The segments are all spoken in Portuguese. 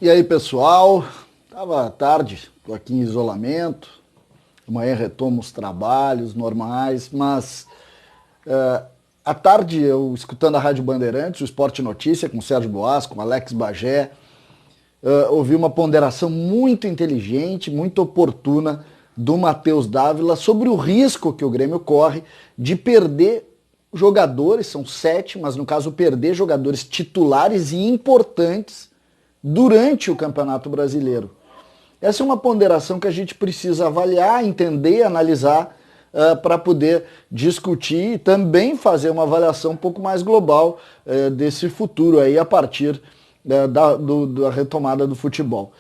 E aí, pessoal? Tava tarde, tô aqui em isolamento. Amanhã retomo os trabalhos normais, mas à tarde eu escutando a Rádio Bandeirantes, o Esporte Notícia com o Sérgio Boas, com o Alex Bagé, ouvi uma ponderação muito inteligente, muito oportuna do Matheus Dávila sobre o risco que o Grêmio corre de perder jogadores, são 7, mas no caso perder jogadores titulares e importantes durante o Campeonato Brasileiro. Essa é uma ponderação que a gente precisa avaliar, entender, analisar para poder discutir e também fazer uma avaliação um pouco mais global desse futuro aí a partir da retomada do futebol.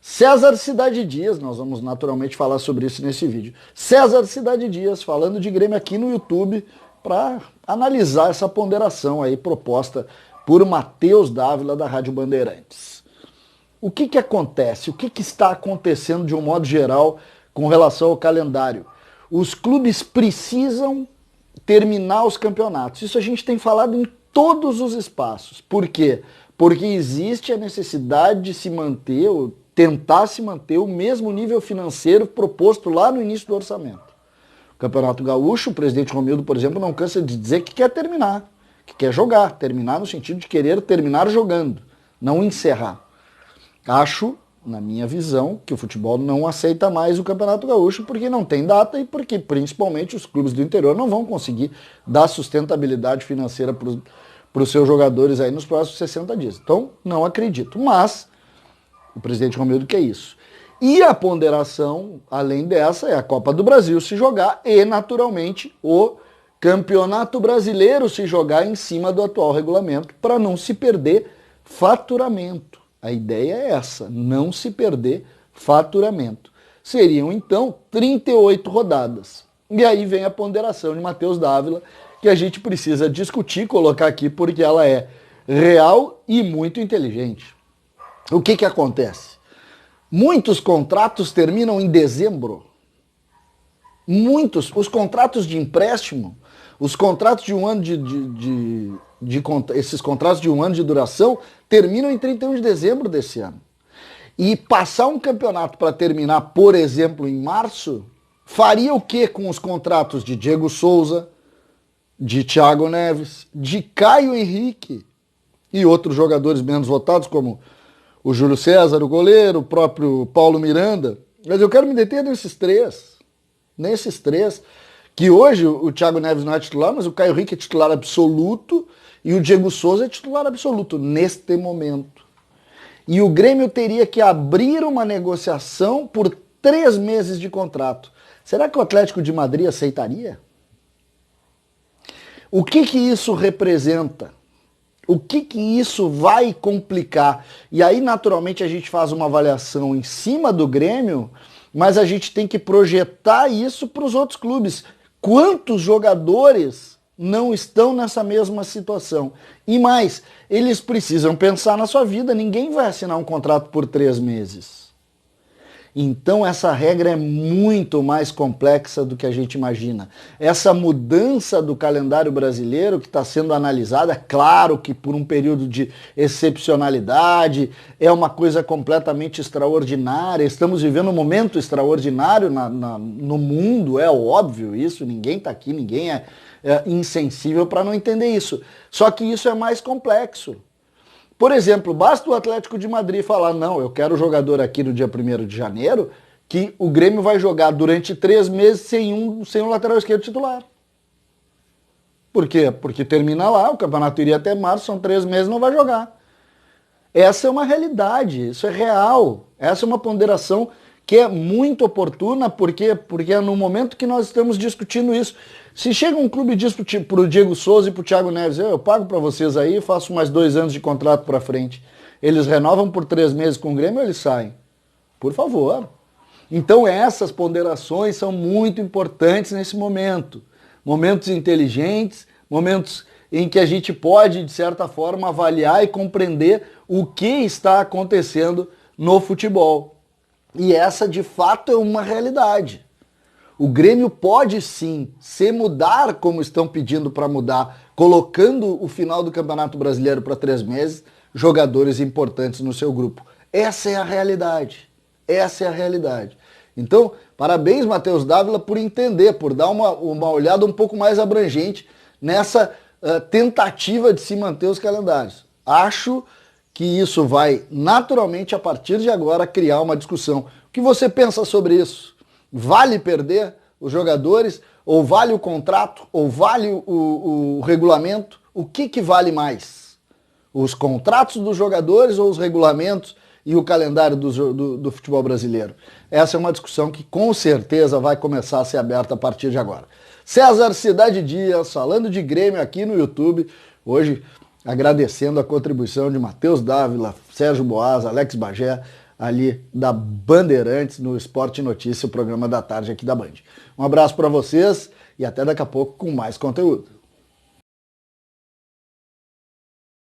César Cidade Dias, nós vamos naturalmente falar sobre isso nesse vídeo. César Cidade Dias falando de Grêmio aqui no YouTube para analisar essa ponderação aí proposta por Matheus Dávila da Rádio Bandeirantes. O que acontece? O que está acontecendo de um modo geral com relação ao calendário? Os clubes precisam terminar os campeonatos. Isso a gente tem falado em todos os espaços. Por quê? Porque existe a necessidade de se manter, ou tentar se manter, o mesmo nível financeiro proposto lá no início do orçamento. O Campeonato Gaúcho, o presidente Romildo, por exemplo, não cansa de dizer que quer terminar, que quer jogar. Terminar no sentido de querer terminar jogando, não encerrar. Acho, na minha visão, que o futebol não aceita mais o Campeonato Gaúcho porque não tem data e porque, principalmente, os clubes do interior não vão conseguir dar sustentabilidade financeira para os seus jogadores aí nos próximos 60 dias. Então, não acredito. Mas, o presidente Romildo quer isso. E a ponderação, além dessa, é a Copa do Brasil se jogar e, naturalmente, o Campeonato Brasileiro se jogar em cima do atual regulamento para não se perder faturamento. A ideia é essa, não se perder faturamento. Seriam, então, 38 rodadas. E aí vem a ponderação de Matheus Dávila, que a gente precisa discutir, colocar aqui, porque ela é real e muito inteligente. O que acontece? Muitos contratos terminam em dezembro. Os contratos de empréstimo, os contratos de um ano esses contratos de um ano de duração terminam em 31 de dezembro desse ano. E passar um campeonato para terminar, por exemplo, em março, faria o que com os contratos de Diego Souza, de Thiago Neves, de Caio Henrique e outros jogadores menos votados, como o Júlio César, o goleiro, o próprio Paulo Miranda. Mas eu quero me deter nesses três, que hoje o Thiago Neves não é titular, mas o Caio Henrique é titular absoluto e o Diego Souza é titular absoluto neste momento. E o Grêmio teria que abrir uma negociação por 3 meses de contrato. Será que o Atlético de Madrid aceitaria? O que isso representa? O que isso vai complicar? E aí, naturalmente, a gente faz uma avaliação em cima do Grêmio, mas a gente tem que projetar isso para os outros clubes. Quantos jogadores não estão nessa mesma situação? E mais, eles precisam pensar na sua vida. Ninguém vai assinar um contrato por 3 meses. Então essa regra é muito mais complexa do que a gente imagina. Essa mudança do calendário brasileiro que está sendo analisada, claro que por um período de excepcionalidade, é uma coisa completamente extraordinária. Estamos vivendo um momento extraordinário no mundo, é óbvio isso, ninguém está aqui, ninguém é insensível para não entender isso. Só que isso é mais complexo. Por exemplo, basta o Atlético de Madrid falar, não, eu quero o jogador aqui no dia 1º de janeiro, que o Grêmio vai jogar durante 3 meses sem um lateral esquerdo titular. Por quê? Porque termina lá, o campeonato iria até março, são 3 meses, não vai jogar. Essa é uma realidade, isso é real. Essa é uma ponderação que é muito oportuna, porque é no momento que nós estamos discutindo isso. Se chega um clube e diz para o Diego Souza e para o Thiago Neves, eu pago para vocês aí, faço mais 2 anos de contrato para frente. Eles renovam por 3 meses com o Grêmio ou eles saem? Por favor. Então essas ponderações são muito importantes nesse momento. Momentos inteligentes, momentos em que a gente pode, de certa forma, avaliar e compreender o que está acontecendo no futebol. E essa, de fato, é uma realidade. O Grêmio pode sim se mudar como estão pedindo para mudar, colocando o final do Campeonato Brasileiro para 3 meses, jogadores importantes no seu grupo. Essa é a realidade. Essa é a realidade. Então, parabéns, Matheus Dávila, por entender, por dar uma olhada um pouco mais abrangente nessa tentativa de se manter os calendários. Acho que isso vai naturalmente, a partir de agora, criar uma discussão. O que você pensa sobre isso? Vale perder os jogadores? Ou vale o contrato? Ou vale o regulamento? O que vale mais? Os contratos dos jogadores ou os regulamentos e o calendário do futebol brasileiro? Essa é uma discussão que com certeza vai começar a ser aberta a partir de agora. César Cidade Dias, falando de Grêmio aqui no YouTube, hoje agradecendo a contribuição de Matheus Dávila, Sérgio Boas, Alex Bagé, ali da Bandeirantes, no Esporte Notícia, o programa da tarde aqui da Band. Um abraço para vocês e até daqui a pouco com mais conteúdo.